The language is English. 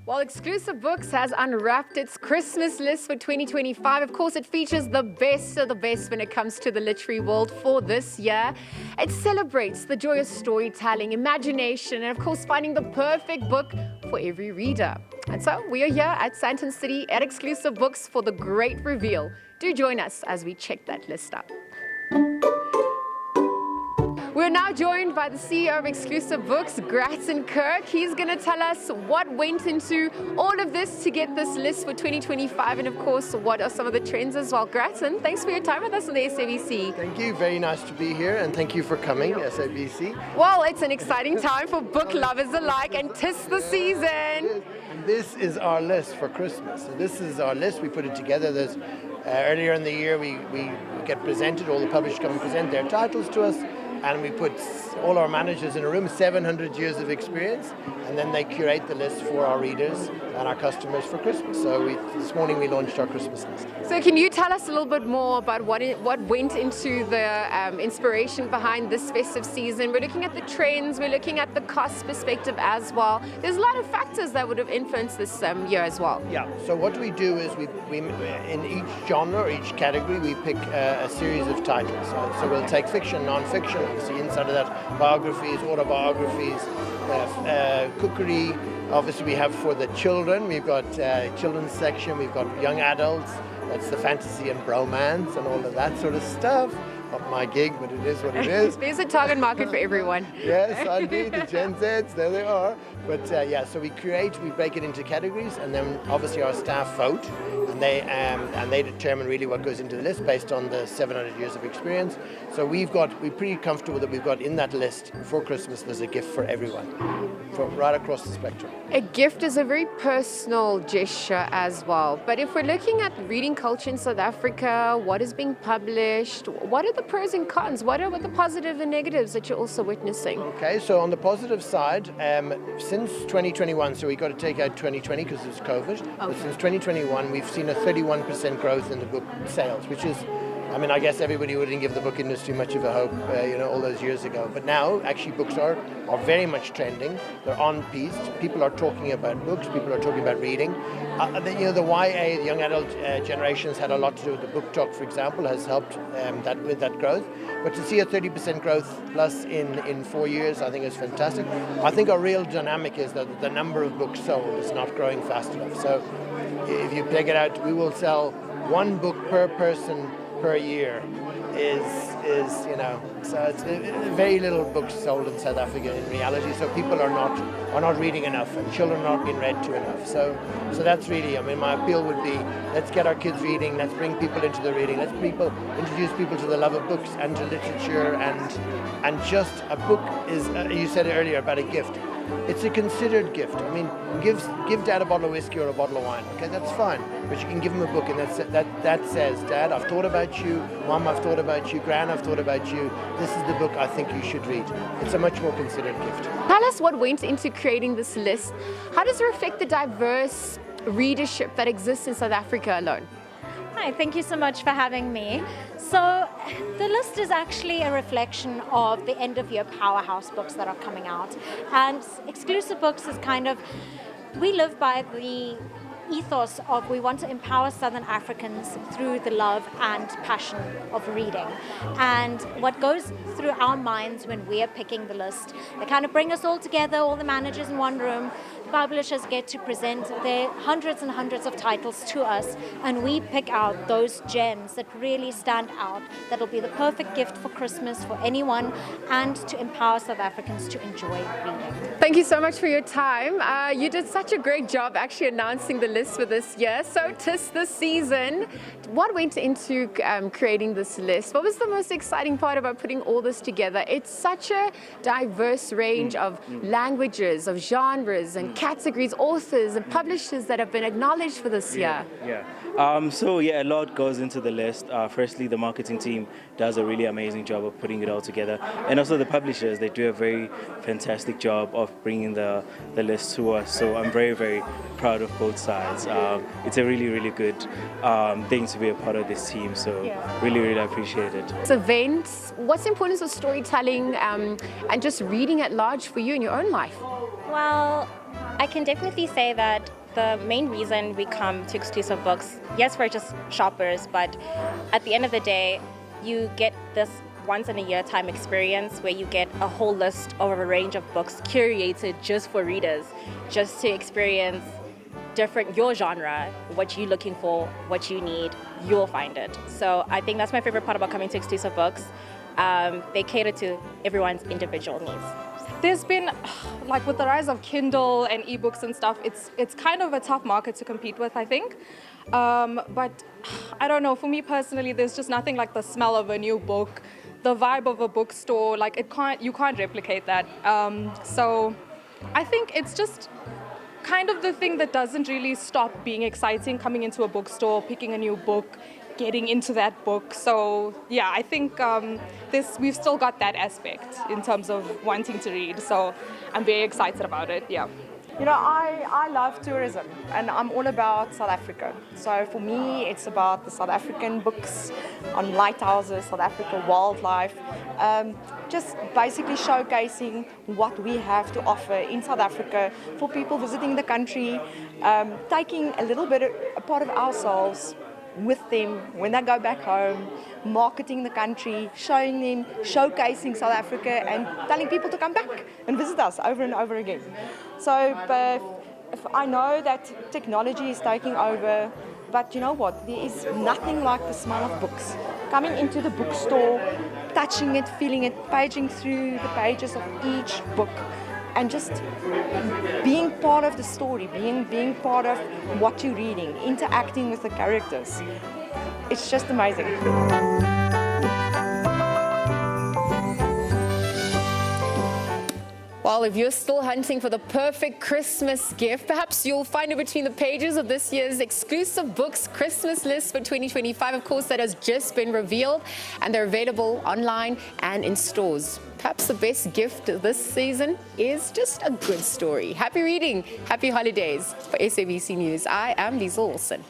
Well, Exclusive Books has unwrapped its Christmas list for 2025. Of course, it features the best of the best when it comes to the literary world for this year. It celebrates the joy of storytelling, imagination, and of course, finding the perfect book for every reader. And so we are here at Sandton City at Exclusive Books for the great reveal. Do join us as we check that list out. We're now joined by the CEO of Exclusive Books, Curating. He's going to tell us what went into all of this to get this list for 2025 and of course what are some of the trends as well. Curating, thanks for your time with us on the SABC. Thank you, very nice to be here and thank you for coming, SABC. Well, it's an exciting time for book lovers alike and 'tis the season. And this is our list for Christmas. So this is our list, we put it together. There's earlier in the year we get presented, all the publishers come and present their titles to us. And we put all our managers in a room, 700 years of experience, and then they curate the list for our readers and our customers for Christmas. So this morning we launched our Christmas list. So can you tell us a little bit more about what went into the inspiration behind this festive season? We're looking at the trends, we're looking at the cost perspective as well. There's a lot of factors that would have influenced this year as well. Yeah, so what we do is we in each genre or each category, we pick a series of titles. So we'll take fiction, non-fiction, obviously inside of that biographies, autobiographies, cookery. Obviously we have for the children, we've got children's section, we've got young adults, that's the fantasy and bromance and all of that sort of stuff. Not my gig, but it is what it is. There's a target market for everyone. Yes, indeed, the Gen Zs, there they are. But yeah, so we break it into categories, and then obviously our staff vote, and they determine really what goes into the list based on the 700 years of experience. So we're pretty comfortable that we've got in that list for Christmas. There's a gift for everyone, right across the spectrum. A gift is a very personal gesture as well. But if we're looking at reading culture in South Africa, what is being published, what are the pros and cons? What are the positives and negatives that you're also witnessing? Okay, so on the positive side, since 2021, so we got to take out 2020 because it was COVID, but since 2021 we've seen a 31% growth in the book sales, which is, I mean, I guess everybody wouldn't give the book industry much of a hope, all those years ago. But now, actually, books are very much trending. They're on piece. People are talking about books. People are talking about reading. The YA, the young adult generations, had a lot to do with the book talk, for example, has helped with that growth. But to see a 30% growth plus in 4 years, I think is fantastic. I think our real dynamic is that the number of books sold is not growing fast enough. So if you take it out, we will sell one book per person per year so it's very little books sold in South Africa in reality, so people are not reading enough and children are not being read to enough. So that's really, I mean, my appeal would be, let's get our kids reading, let's bring people into the reading, let's introduce people to the love of books and to literature, and just a book is, you said earlier about a gift. It's a considered gift. I mean, give Dad a bottle of whiskey or a bottle of wine. Okay, that's fine. But you can give him a book, and that says, Dad, I've thought about you. Mom, I've thought about you. Gran, I've thought about you. This is the book I think you should read. It's a much more considered gift. Tell us what went into creating this list. How does it reflect the diverse readership that exists in South Africa alone? Hi, thank you so much for having me. So the list is actually a reflection of the end-of-year powerhouse books that are coming out. And Exclusive Books is we live by the ethos of we want to empower Southern Africans through the love and passion of reading. And what goes through our minds when we are picking the list, they kind of bring us all together, all the managers in one room. Publishers get to present their hundreds and hundreds of titles to us, and we pick out those gems that really stand out, that'll be the perfect gift for Christmas for anyone, and to empower South Africans to enjoy reading. Thank you so much for your time. You did such a great job actually announcing the list for this year. So 'tis the season. What went into creating this list? What was the most exciting part about putting all this together? It's such a diverse range of languages, of genres and categories, authors and publishers that have been acknowledged for this year. So a lot goes into the list. Firstly, the marketing team does a really amazing job of putting it all together, and also the publishers, they do a very fantastic job of bringing the list to us. So I'm very, very proud of both sides. It's a really, really good thing to be a part of this team. So really, really appreciate it. This event, what's the importance of storytelling and just reading at large for you in your own life? Well, I can definitely say that the main reason we come to exclusive books, yes, we're just shoppers, but at the end of the day, you get this once in a year time experience where you get a whole list of a range of books curated just for readers, just to experience your genre, what you're looking for, what you need, you'll find it. So I think that's my favorite part about coming to exclusive books. They cater to everyone's individual needs. There's been, like with the rise of Kindle and ebooks and stuff, it's kind of a tough market to compete with, I think. But I don't know, for me personally, there's just nothing like the smell of a new book, the vibe of a bookstore, like you can't replicate that. So I think it's just kind of the thing that doesn't really stop being exciting, coming into a bookstore, picking a new book, getting into that book. So yeah, I think we've still got that aspect in terms of wanting to read. So I'm very excited about it, yeah. You know, I love tourism and I'm all about South Africa. So for me, it's about the South African books on lighthouses, South Africa wildlife, just basically showcasing what we have to offer in South Africa for people visiting the country, taking a little bit, a part of ourselves with them when they go back home, marketing the country, showing them, showcasing South Africa and telling people to come back and visit us over and over again. So if I know that technology is taking over, but you know what, there is nothing like the smell of books. Coming into the bookstore, touching it, feeling it, paging through the pages of each book, and just being part of the story, being part of what you're reading, interacting with the characters. It's just amazing. Well, if you're still hunting for the perfect Christmas gift, perhaps you'll find it between the pages of this year's exclusive books Christmas list for 2025. Of course, that has just been revealed, and they're available online and in stores. Perhaps the best gift this season is just a good story. Happy reading, happy holidays. For SABC News, I am Lisa Olsen.